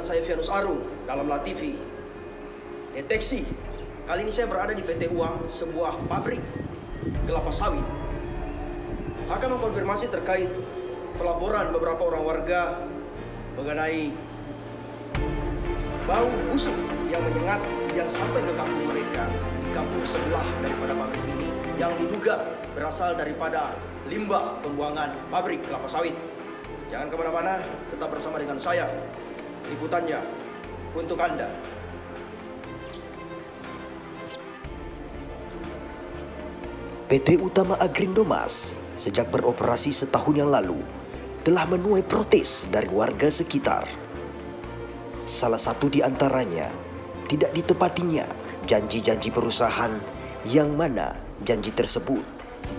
saya Fianus Arung dalam La TV. Deteksi. Kali ini saya berada di PT UAM, sebuah pabrik kelapa sawit. Akan mengkonfirmasi terkait pelaporan beberapa orang warga mengenai bau busuk yang menyengat yang sampai ke kampung mereka di kampung sebelah daripada pabrik ini yang diduga berasal daripada limbah pembuangan pabrik kelapa sawit. Jangan kemana-mana, tetap bersama dengan saya. Liputannya untuk Anda. PT Utama Agrindomas sejak beroperasi setahun yang lalu telah menuai protes dari warga sekitar. Salah satu di antaranya tidak ditepatinya janji-janji perusahaan yang mana janji tersebut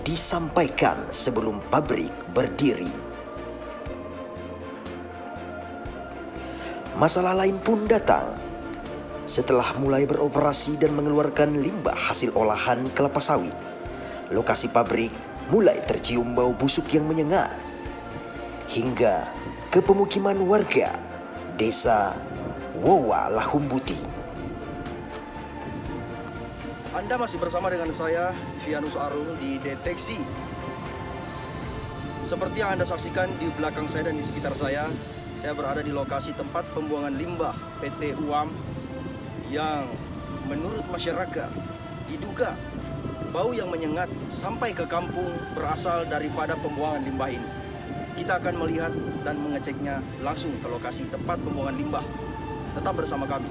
disampaikan sebelum pabrik berdiri. Masalah lain pun datang setelah mulai beroperasi dan mengeluarkan limbah hasil olahan kelapa sawit. Lokasi pabrik mulai tercium bau busuk yang menyengat hingga ke pemukiman warga Desa Wowa Lahumbuti. Anda masih bersama dengan saya, Fianus Arung, di Deteksi. Seperti yang Anda saksikan di belakang saya dan di sekitar saya berada di lokasi tempat pembuangan limbah PT UAM yang menurut masyarakat diduga bau yang menyengat sampai ke kampung berasal daripada pembuangan limbah ini. Kita akan melihat dan mengeceknya langsung ke lokasi tempat pembuangan limbah. Tetap bersama kami.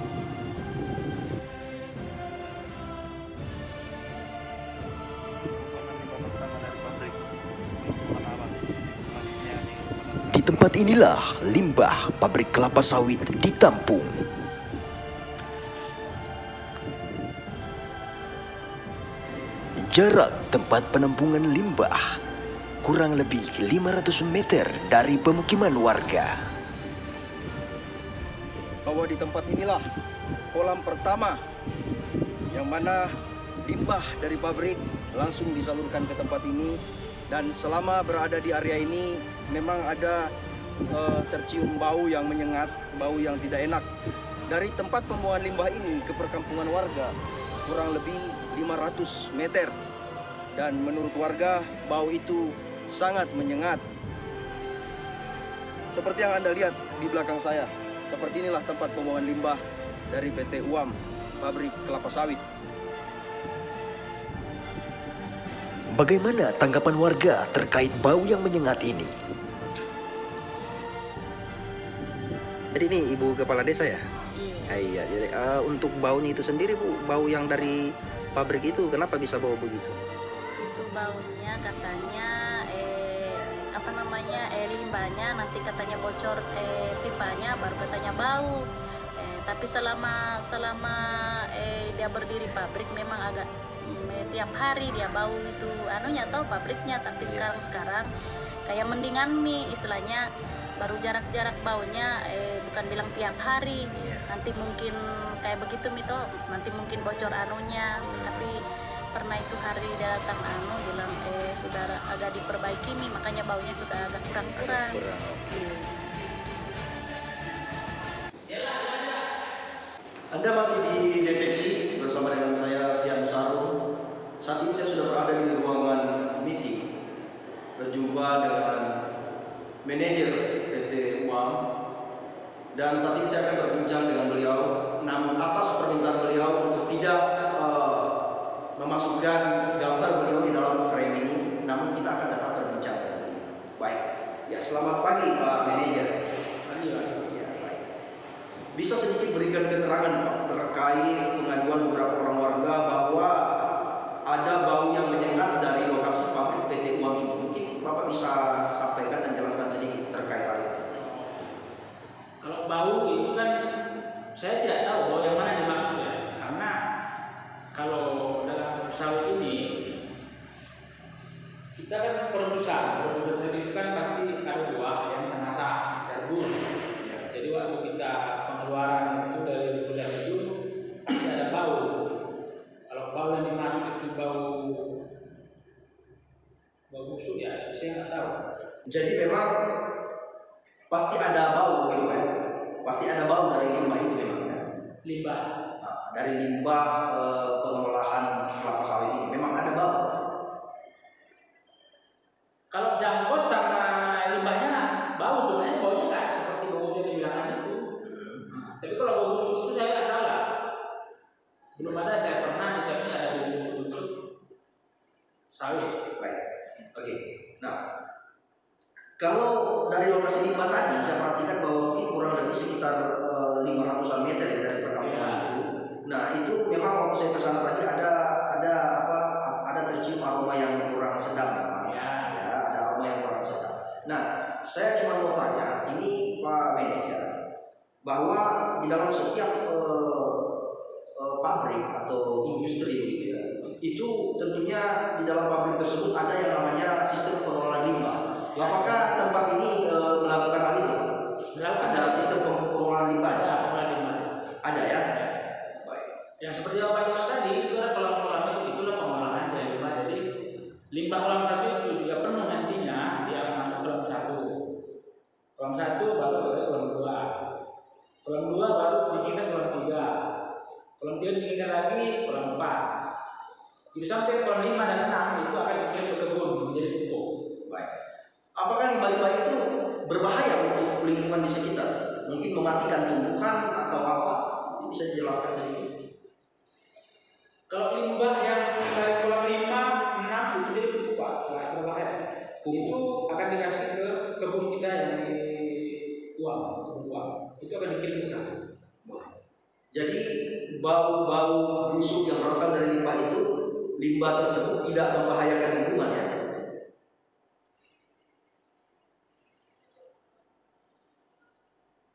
Di tempat inilah limbah pabrik kelapa sawit ditampung. Jarak tempat penampungan limbah kurang lebih 500 meter dari pemukiman warga. Bahwa di tempat inilah kolam pertama yang mana limbah dari pabrik langsung disalurkan ke tempat ini, dan selama berada di area ini memang ada tercium bau yang menyengat, bau yang tidak enak. Dari tempat pembuangan limbah ini ke perkampungan warga kurang lebih 500 meter. Dan menurut warga, bau itu sangat menyengat. Seperti yang Anda lihat di belakang saya, seperti inilah tempat pembuangan limbah dari PT UAM, pabrik kelapa sawit. Bagaimana tanggapan warga terkait bau yang menyengat ini? Jadi ini Ibu Kepala Desa ya? Iya. Iya, jadi untuk baunya itu sendiri Bu, bau yang dari pabrik itu kenapa bisa bau begitu? Itu baunya katanya limbahnya nanti katanya bocor pipanya baru katanya bau. Tapi selama dia berdiri pabrik memang agak tiap hari dia bau itu tahu pabriknya, tapi sekarang kayak mendingan istilahnya baru jarak-jarak baunya bukan bilang tiap hari. Nanti mungkin kayak begitu mito, nanti mungkin bocor tapi pernah itu hari dia datang bilang sudah agak diperbaiki makanya baunya sudah agak kurang. Anda masih di Deteksi bersama dengan saya Fianus Arung. Saat ini saya sudah berada di ruangan meeting, berjumpa dengan manajer PT UAM, dan saat ini saya akan berbincang dengan beliau. Namun atas permintaan beliau untuk tidak memasukkan gambar beliau di dalam frame ini, namun kita akan tetap berbincang dengan beliau. Baik, ya selamat pagi Pak Manajer. Pagi Pak. Ya, baik. Bisa sedikit berikan keterangan Pak terkait pengaduan beberapa orang warga bahwa ada bau yang menyengat dari lokasi pabrik PT UAM ini. Mungkin Bapak bisa sampaikan dan jelaskan sedikit terkait hal itu. Kalau bau itu kan saya tidak tahu bau yang mana dimaksud ya. Karena kalau dalam sawit ini kita kan produsen itu kan pasti ada buah yang termasak terbun. Ya, jadi waktu kita pengeluaran itu dari perusahaan itu pasti ada bau. Kalau bau yang dimaksud itu bau busuk ya saya nggak tahu. Jadi memang pasti ada bau gitu ya. pasti ada bau dari limbah itu memang ya. Limbah. Nah, dari limbah pengolahan kelapa sawit ini memang ada bau. Kalau jangkos sama limbahnya bau, cuma baunya nggak seperti bau busuk yang dibilang tadi itu. Tapi kalau bau busuk itu saya nggak tahu lah. Belum ada, saya pernah di sana ada bau busuk untuk sawit. Baik, oke. Nah, kalau dari lokasi limbah tadi saya perhatikan bahwa mungkin kurang lebih sekitar 500-an meter ya dari perkampungan itu. Nah, itu memang waktu saya ke sana tadi ada tercium aroma yang kurang sedap memang. Ya, ada aroma yang kurang sedap. Nah, saya cuma mau tanya, ini Pak Manajer, bahwa di dalam setiap pabrik atau industri gitu ya, itu tentunya di dalam pabrik tersebut ada yang namanya sistem pengelolaan limbah. Apakah tempat ini melakukan hal itu? Ada sistem pengelolaan limbah? Ada pengelolaan limbah. Ada ya. Baik. Yang seperti yang Pak Tino tadi itu ada kolam-kolam itu, itulah pengolahan dari limbah. Jadi limbah kolam satu itu jika penuh nantinya dia akan masuk kolam satu. Kolam satu baru ke kolam dua. Kolam dua baru dinginkan kolam tiga. Kolam tiga dinginkan lagi kolam empat. Jadi sampai kolam 5 dan 6 itu akan dikirim ke kebun menjadi pupuk. Baik. Apakah limbah-limbah itu berbahaya untuk lingkungan di sekitar? Mungkin mematikan tumbuhan atau apa? Itu bisa dijelaskan sedikit. Kalau limbah yang dari kolam 5, 6 itu jadi pupuk Pak, sangat berbahaya. Itu akan dikasih ke kebun kita yang di Uang. Itu akan dikirim ke sana. Jadi bau-bau busuk yang berasal dari limbah itu, limbah tersebut tidak membahayakan lingkungan ya?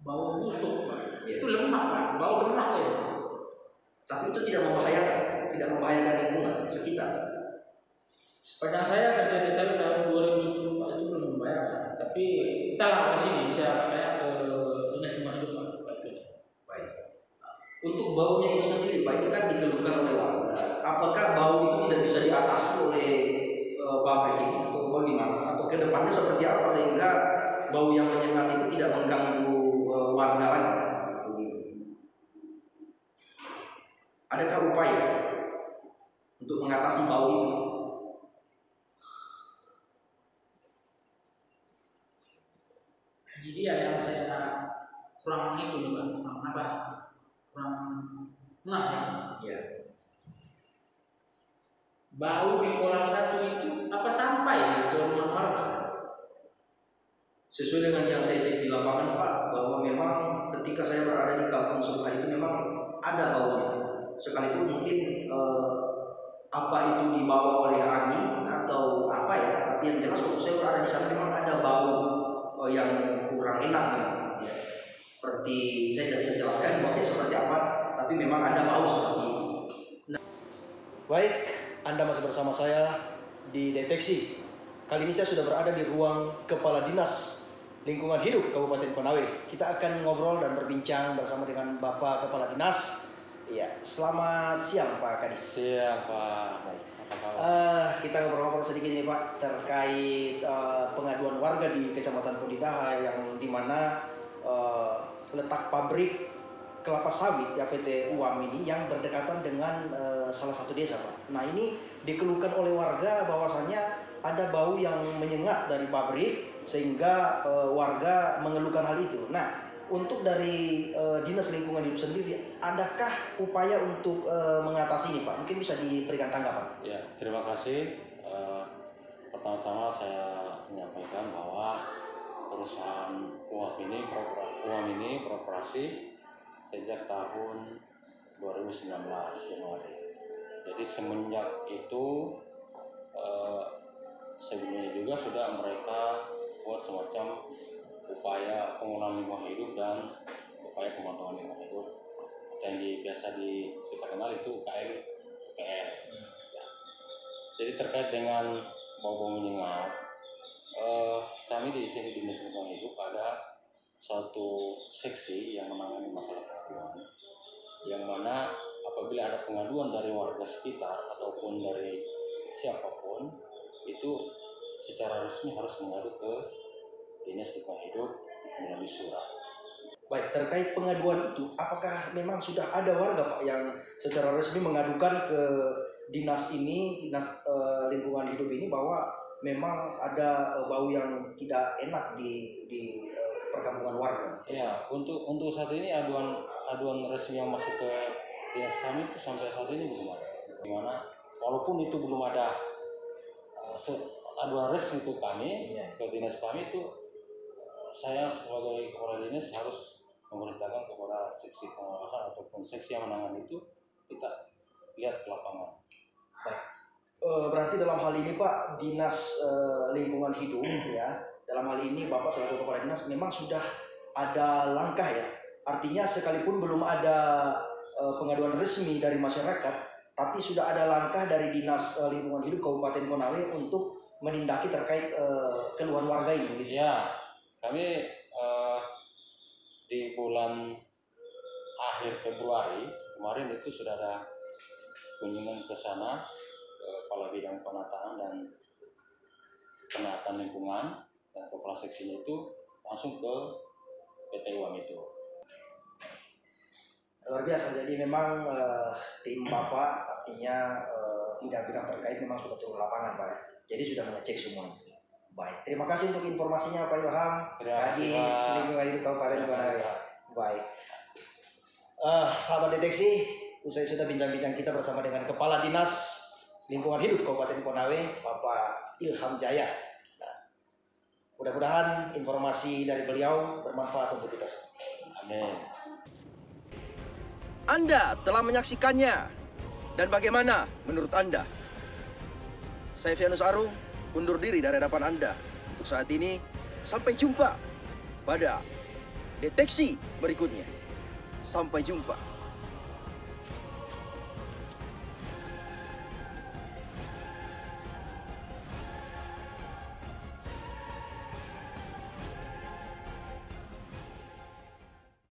Bau busuk Pak, itu lemak Pak, bau lemak ya. Tapi itu tidak membahayakan lingkungan sekitar. Sepanjang saya kerja di sana tahun 2010 Pak, itu belum membahayakan. Tapi entahlah di sini bisa kayak ke dinas lingkungan hidup Pak itu. Baik. Untuk baunya itu sendiri Pak, itu kan dikeluhkan oleh warga. Apakah bau itu tidak bisa diatasi oleh pabrik ini atau bagaimana? Atau kedepannya seperti apa sehingga bau yang menyengat itu tidak mengganggu warga lagi? Begitu. Adakah upaya untuk mengatasi bau itu? Ini dia yang saya kurang itu nih Pak, kurang ngeh ya. Ya. Bau di kolam satu itu apa sampai ke rumah warga? Sesuai dengan yang saya cek di lapangan Pak, bahwa memang ketika saya berada di kampung sebelah itu memang ada baunya. Sekalipun mungkin apa itu dibawa oleh angin atau apa ya, tapi yang jelas waktu saya berada di sana memang ada bau yang kurang enak memang. Ya. Seperti saya tidak bisa jelaskan baunya seperti apa, tapi memang ada bau seperti itu. Nah. Baik, Anda masih bersama saya di Deteksi. Kali ini saya sudah berada di ruang Kepala Dinas Lingkungan Hidup Kabupaten Konawe. Kita akan ngobrol dan berbincang bersama dengan Bapak Kepala Dinas. Iya, selamat siang Pak Kadis. Siang Pak. Baik. Apa kabar? Kita ngobrol-ngobrol sedikit ini Pak terkait pengaduan warga di Kecamatan Podidaha yang dimana letak pabrik kelapa sawit ya PT UAM ini yang berdekatan dengan salah satu desa Pak. Nah ini dikeluhkan oleh warga bahwasannya ada bau yang menyengat dari pabrik sehingga warga mengeluhkan hal itu. Nah untuk dari Dinas Lingkungan Hidup sendiri, adakah upaya untuk mengatasi ini Pak? Mungkin bisa diberikan tanggapan. Ya, terima kasih. Pertama-tama saya menyampaikan bahwa perusahaan UAM ini beroperasi sejak tahun 2019 Januari. Jadi semenjak itu sebelumnya juga sudah mereka buat semacam upaya pengelolaan lingkungan hidup dan upaya pemantauan lingkungan hidup yang biasa kita kenal itu UKL. Ya. Jadi terkait dengan bau-bau menyengat, kami di sini di Dinas Lingkungan Hidup ada suatu seksi yang menangani masalah pengaduan, yang mana apabila ada pengaduan dari warga sekitar ataupun dari siapapun, itu secara resmi harus mengadu ke Dinas Lingkungan Hidup melalui surat. Baik, terkait pengaduan itu, apakah memang sudah ada warga Pak yang secara resmi mengadukan ke dinas ini, dinas lingkungan hidup ini, bahwa memang ada bau yang tidak enak di perkampungan warga? Ya, untuk saat ini aduan resmi yang masuk ke dinas kami itu sampai saat ini belum ada. Dimana walaupun itu belum ada aduan resmi ke kami, ke dinas kami itu, saya sebagai kepala dinas harus memerintahkan kepada seksi pengawasan ataupun seksi yang menangani itu, kita lihat ke lapangan. Baik, berarti dalam hal ini Pak, dinas lingkungan hidup ya, dalam hal ini Bapak selaku kepala dinas memang sudah ada langkah ya. Artinya sekalipun belum ada pengaduan resmi dari masyarakat, tapi sudah ada langkah dari dinas lingkungan hidup Kabupaten Konawe untuk menindaki terkait keluhan warga ini. Gitu. Ya, kami di bulan akhir Februari kemarin itu sudah ada kunjungan ke sana, kepala bidang penataan dan penataan lingkungan dan kepala seksinya itu langsung ke PT UAM itu. Luar biasa, jadi memang tim Bapak artinya bidang-bidang terkait memang sudah turun lapangan Pak ya. Jadi sudah mengecek semuanya. Baik, terima kasih untuk informasinya Pak Ilham, Kadis Lingkungan Hidup Kabupaten Konawe. Baik, sahabat deteksi, usai sudah bincang-bincang kita bersama dengan Kepala Dinas Lingkungan Hidup Kabupaten Konawe, Bapak Ilham Jaya. Nah, mudah-mudahan informasi dari beliau bermanfaat untuk kita semua. Amin. Anda telah menyaksikannya. Dan bagaimana menurut Anda? Saya Fianus Aru, undur diri dari hadapan Anda. Untuk saat ini, sampai jumpa pada deteksi berikutnya. Sampai jumpa.